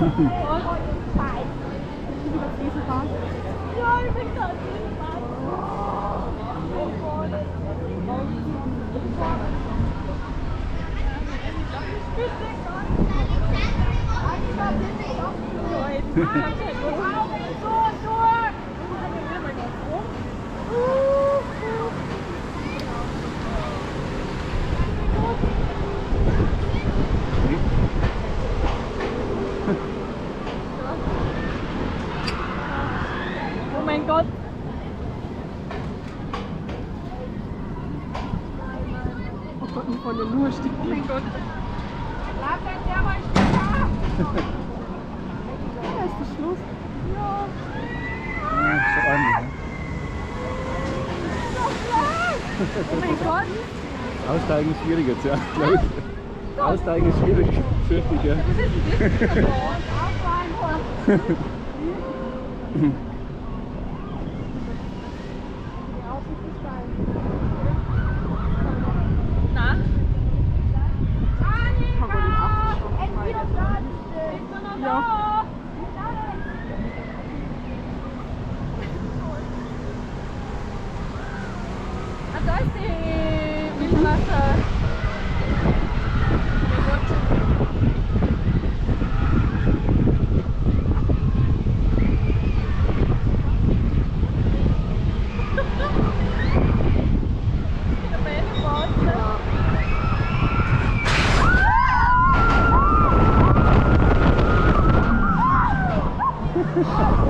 Ja, ich bin gerade Eisenbahn. Oh mein Gott. Oh Gott, nicht voll lustig. Oh mein Gott. Bleib dein Server, ich bin da. Ja, ist das Schluss? Ja. Ja, ist schon ordentlich, Oh mein Gott. ne? Aussteigen ist schwierig jetzt, ja. Glaub ich. Aussteigen ist schwierig, fürchte ich, ja. Was ist denn das für ein Wort? Einfach. Na? Ja. Ah, da ist die Wildwasser. Oh,